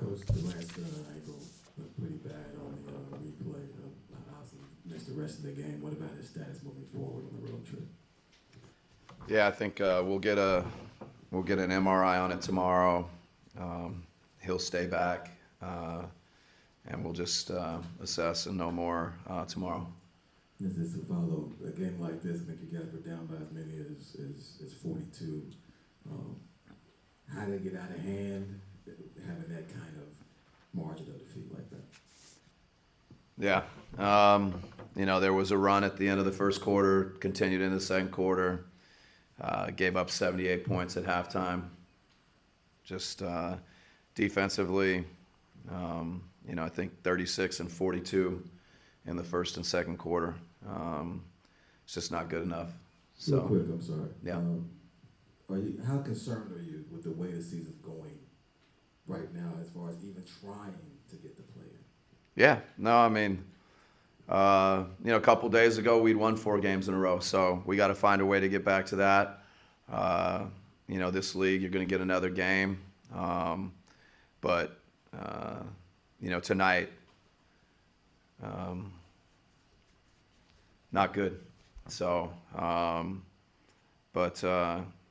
Coach, the last angle looked pretty bad on the replay. Obviously, missed the rest of the game. What about his status moving forward on the road trip? Yeah, I think we'll get an MRI on it tomorrow. He'll stay back, and we'll just assess and know more tomorrow. Is this to follow a game like this? I think you guys were down by as many as 42. How did it get out of hand, having that kind of margin of defeat like that? Yeah, there was a run at the end of the first quarter, continued in the second quarter, gave up 78 points at halftime. Just defensively, I think 36 and 42 in the first and second quarter. It's just not good enough. So, real quick, I'm sorry. Yeah. How concerned are you with the way the season's going right now, as far as even trying to get the play in? Yeah, no, I mean, a couple days ago we'd won 4 games in a row, so we got to find a way to get back to that. This league, you're going to get another game, but tonight, not good. So, but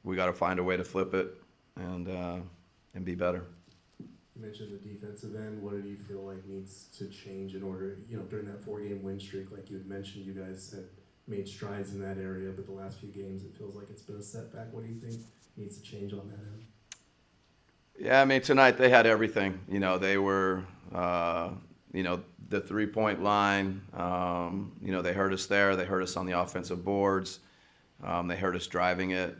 we got to find a way to flip it and be better. You mentioned the defensive end. What do you feel like needs to change in order, during that 4-game win streak, like you had mentioned, you guys had made strides in that area, but the last few games it feels like it's been a setback. What do you think needs to change on that end? Yeah, I mean, tonight they had everything. They were, the three-point line, they hurt us there. They hurt us on the offensive boards. They hurt us driving it.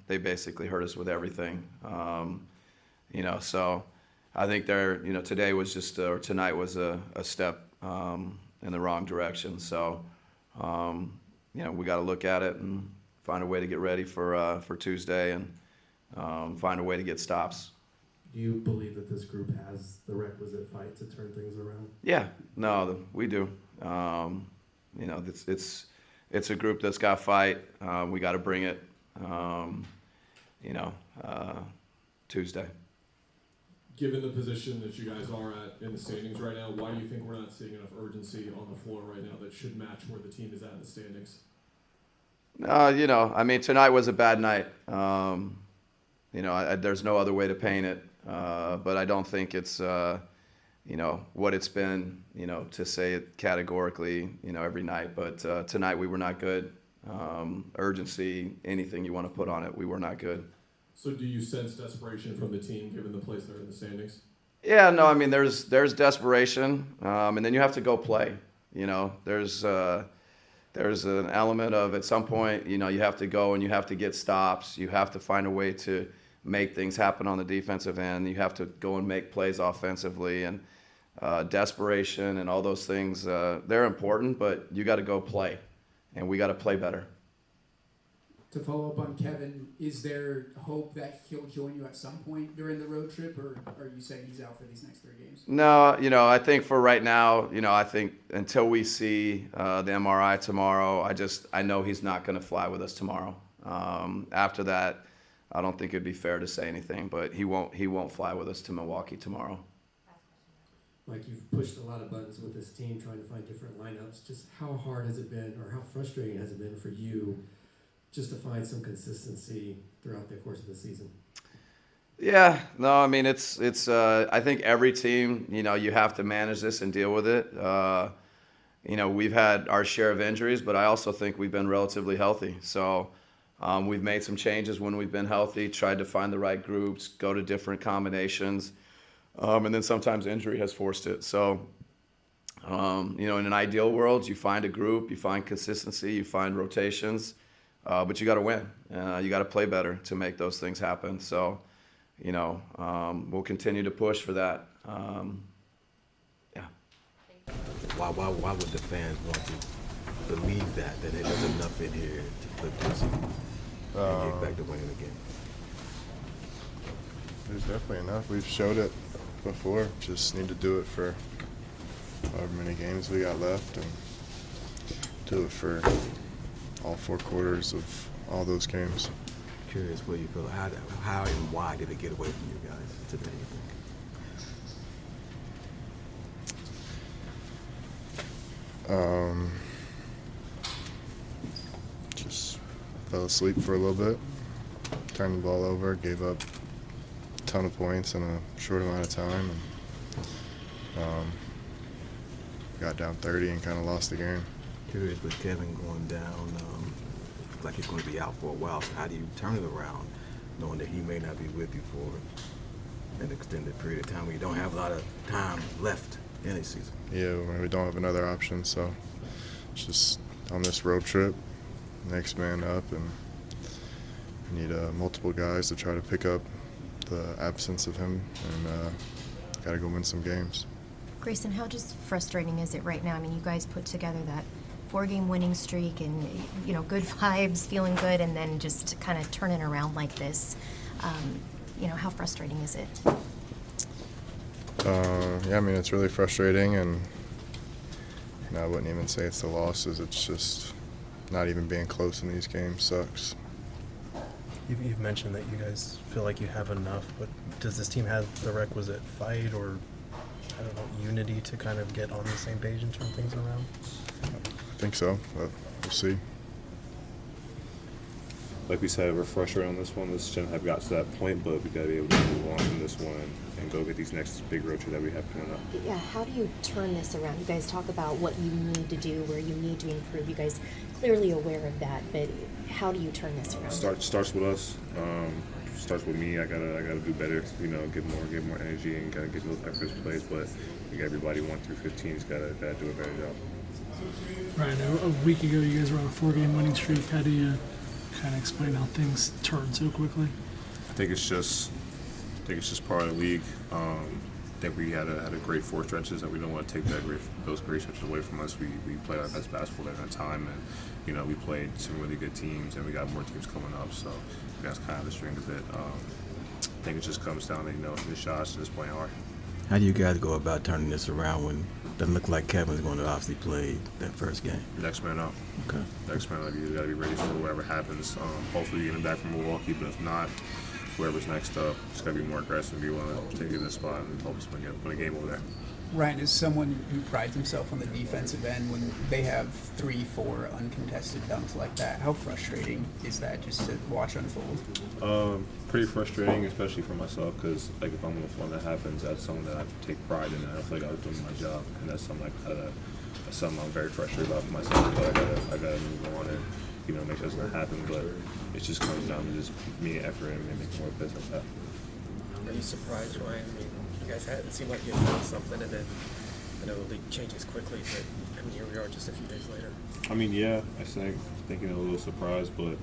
They basically hurt us with everything. So I think today was just, or tonight was a step in the wrong direction. So, we got to look at it and find a way to get ready for Tuesday and find a way to get stops. Do you believe that this group has the requisite fight to turn things around? Yeah, no, we do. It's a group that's got fight. We got to bring it, Tuesday. Given the position that you guys are at in the standings right now, why do you think we're not seeing enough urgency on the floor right now that should match where the team is at in the standings? Tonight was a bad night. There's no other way to paint it. But I don't think it's, what it's been, to say it categorically, every night. But tonight we were not good. Urgency, anything you want to put on it, we were not good. So do you sense desperation from the team given the place they're in the standings? Yeah, no, I mean, there's desperation, and then you have to go play. There's an element of at some point, you have to go and you have to get stops. You have to find a way to make things happen on the defensive end. You have to go and make plays offensively, and desperation and all those things, they're important, but you got to go play, and we got to play better. To follow up on Kevin, is there hope that he'll join you at some point during the road trip, or are you saying he's out for these next 3 games? No, I think for right now, I think until we see the MRI tomorrow, I know he's not going to fly with us tomorrow. After that, I don't think it'd be fair to say anything, but he won't fly with us to Milwaukee tomorrow. Mike, you've pushed a lot of buttons with this team trying to find different lineups. Just how hard has it been, or how frustrating has it been for you just to find some consistency throughout the course of the season? Yeah, no, I mean, it's I think every team, you have to manage this and deal with it. We've had our share of injuries, but I also think we've been relatively healthy. So we've made some changes when we've been healthy, tried to find the right groups, go to different combinations, and then sometimes injury has forced it. So, in an ideal world, you find a group, you find consistency, you find rotations. But you got to win. You got to play better to make those things happen. So, we'll continue to push for that. Yeah. Why would the fans want to believe that there's enough in here to flip this and get back to winning again? There's definitely enough. We've showed it before. Just need to do it for however many games we got left and do it for all 4 quarters of all those games. Curious what you feel. How and why did it get away from you guys today, you think? fell asleep for a little bit, turned the ball over, gave up a ton of points in a short amount of time, and got down 30 and kind of lost the game. Curious with Kevin going down, like he's going to be out for a while. So how do you turn it around, knowing that he may not be with you for an extended period of time when you don't have a lot of time left in the season? Yeah, we don't have another option, so it's just on this road trip, next man up, and need multiple guys to try to pick up the absence of him, and got to go win some games. Grayson, how just frustrating is it right now? I mean, you guys put together that 4-game winning streak and, you know, good vibes, feeling good, and then just kind of turning around like this. You know, how frustrating is it? Yeah, I mean, it's really frustrating, and I wouldn't even say it's the losses. It's just not even being close in these games sucks. You've mentioned that you guys feel like you have enough, but does this team have the requisite fight or, I don't know, unity to kind of get on the same page and turn things around? I think so, but we'll see. Like we said, we're frustrated on this one. This shouldn't have got to that point, but we got to be able to move on from this one and go get these next big road trip that we have coming up. Yeah, how do you turn this around? You guys talk about what you need to do, where you need to improve. You guys clearly aware of that, but how do you turn this around? Starts with us. Starts with me. I gotta do better. You know, get more energy and gotta get those efforts plays. But I think everybody 1 through 15 has gotta do a better job. Right. A week ago, you guys were on a 4-game winning streak. How do you kind of explain how things turned so quickly? I think it's just part of the league. I think we had a great 4 stretches, and we don't want to take those great stretches away from us. We played our best basketball at that time, and you know we played some really good teams, and we got more teams coming up. So that's kind of the string of it. I think it just comes down to the shots just playing hard. How do you guys go about turning this around when it doesn't look like Kevin's going to obviously play that first game? Next man up. Okay. Next man up. You got to be ready for whatever happens. Hopefully you get him back from Milwaukee, but if not, whoever's next up, just got to be more aggressive, be willing to take it in the spot, and hope to win a game over there. Ryan, as someone who prides himself on the defensive end, when they have 3-4 uncontested dunks like that, how frustrating is that just to watch unfold? Pretty frustrating, especially for myself, because like if I'm the one that happens, that's something that I take pride in. I feel like I was doing my job, and that's something I'm very frustrated about for myself. But I gotta move on and make sure it's gonna happen. But it just comes down to just me and effort and making more plays like that. Are you surprised, Ryan? I mean, you guys had it seemed like you found something, and then I know the league changes quickly, but I mean here we are just a few days later. I mean, yeah, I think thinking a little surprised, but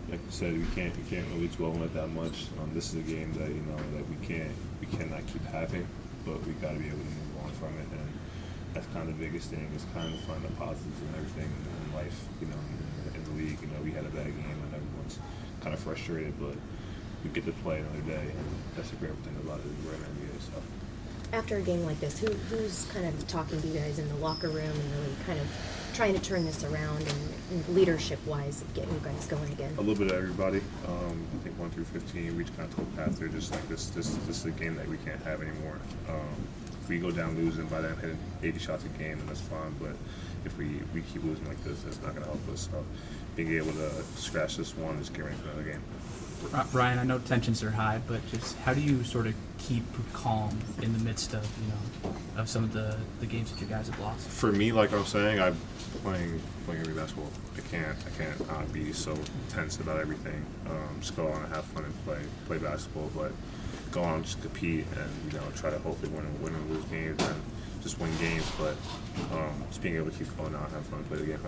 like you said, we can't really dwell on it that much. This is a game that that we cannot keep having, but we got to be able to move on from it, and that's kind of the biggest thing is kind of find the positives and everything in life. In the league, we had a bad game and everyone's kind of frustrated, but we get to play another day, and that's the great thing about it. We're in the NBA, so. After a game like this, who's kind of talking to you guys in the locker room and really kind of trying to turn this around and leadership-wise, getting you guys going again? A little bit of everybody. I think 1 through 15, we just kind of told path there, just like this is a game that we can't have anymore. If we go down losing by then hitting 80 shots a game, then that's fine. But if we keep losing like this, it's not going to help us. So being able to scratch this one, just get ready for another game. Ryan, I know tensions are high, but just how do you sort of keep calm in the midst of of some of the games that you guys have lost? For me, like I'm saying, I'm playing every basketball. I can't be so tense about everything. Just go on and have fun and play basketball, but go on and just compete and try to hopefully win and lose games and just win games. But just being able to keep going out and have fun and play the game.